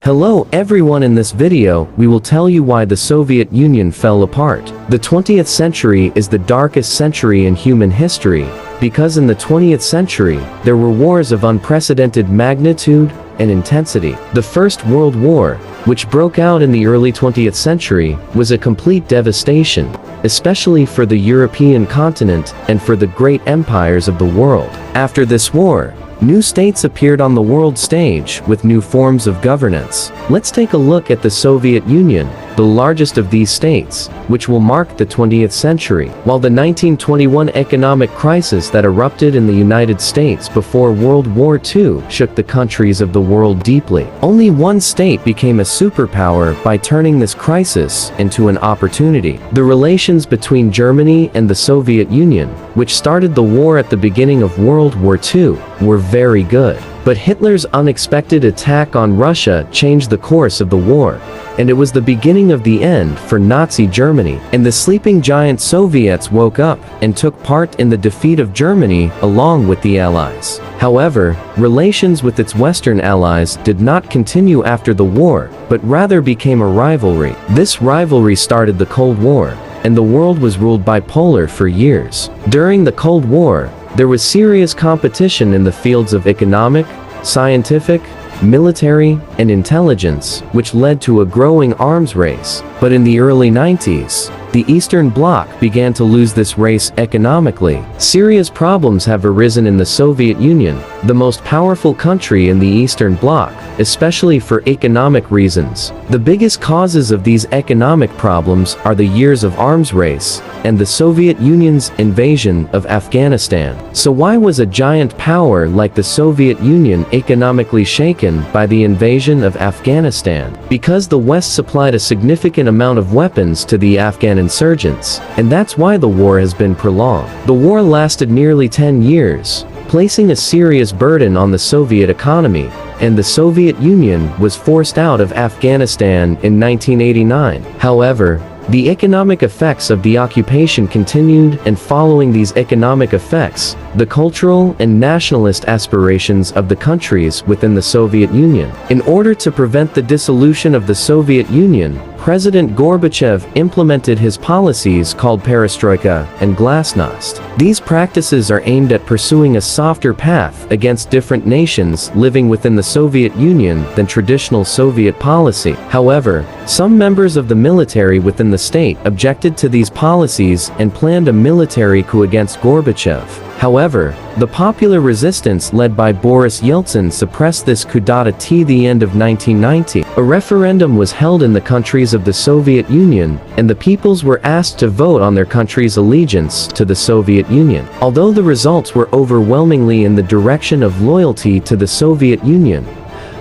Hello everyone, in this video, we will tell you why the Soviet Union fell apart. The 20th century is the darkest century in human history, because in the 20th century, there were wars of unprecedented magnitude and intensity. The First World War, which broke out in the early 20th century, was a complete devastation, especially for the European continent and for the great empires of the world. After this war, new states appeared on the world stage with new forms of governance. Let's take a look at the Soviet Union, the largest of these states, which will mark the 20th century. While the 1921 economic crisis that erupted in the United States before World War II shook the countries of the world deeply, only one state became a superpower by turning this crisis into an opportunity. The relations between Germany and the Soviet Union, which started the war at the beginning of World War II, were very good. But Hitler's unexpected attack on Russia changed the course of the war, and it was the beginning of the end for Nazi Germany. And the sleeping giant Soviets woke up and took part in the defeat of Germany along with the Allies. However, relations with its Western allies did not continue after the war, but rather became a rivalry. This rivalry started the Cold War, and the world was ruled bipolar for years. During the Cold War, there was serious competition in the fields of economic, scientific, military, and intelligence, which led to a growing arms race. But in the early 90s, the Eastern Bloc began to lose this race economically. Serious problems have arisen in the Soviet Union, the most powerful country in the Eastern Bloc, especially for economic reasons. The biggest causes of these economic problems are the years of arms race and the Soviet Union's invasion of Afghanistan. So why was a giant power like the Soviet Union economically shaken by the invasion of Afghanistan? Because the West supplied a significant amount of weapons to the Afghan insurgents, and that's why the war has been prolonged. The war lasted nearly 10 years, placing a serious burden on the Soviet economy, and the Soviet Union was forced out of Afghanistan in 1989. However, the economic effects of the occupation continued, and following these economic effects, the cultural and nationalist aspirations of the countries within the Soviet Union. In order to prevent the dissolution of the Soviet Union, President Gorbachev implemented his policies called perestroika and glasnost. These practices are aimed at pursuing a softer path against different nations living within the Soviet Union than traditional Soviet policy. However, some members of the military within the state objected to these policies and planned a military coup against Gorbachev. However, the popular resistance led by Boris Yeltsin suppressed this coup d'etat at the end of 1990. A referendum was held in the countries of the Soviet Union, and the peoples were asked to vote on their country's allegiance to the Soviet Union. Although the results were overwhelmingly in the direction of loyalty to the Soviet Union,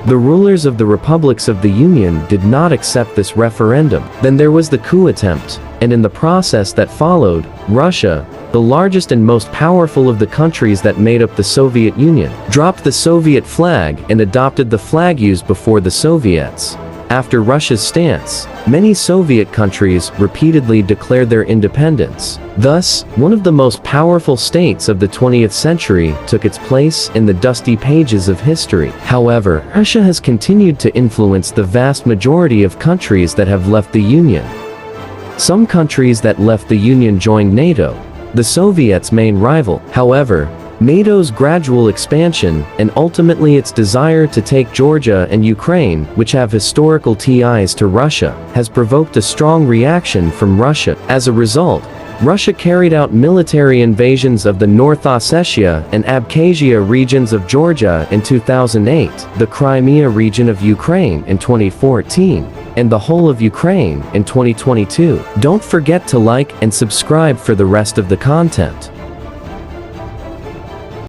the rulers of the republics of the Union did not accept this referendum. Then there was the coup attempt, and in the process that followed, Russia, the largest and most powerful of the countries that made up the Soviet Union, dropped the Soviet flag and adopted the flag used before the Soviets. After Russia's stance, many Soviet countries repeatedly declared their independence. Thus, one of the most powerful states of the 20th century took its place in the dusty pages of history. However, Russia has continued to influence the vast majority of countries that have left the Union. Some countries that left the Union joined NATO, the Soviets' main rival. However, NATO's gradual expansion, and ultimately its desire to take Georgia and Ukraine, which have historical ties to Russia, has provoked a strong reaction from Russia. As a result, Russia carried out military invasions of the North Ossetia and Abkhazia regions of Georgia in 2008, the Crimea region of Ukraine in 2014, and the whole of Ukraine in 2022. Don't forget to like and subscribe for the rest of the content.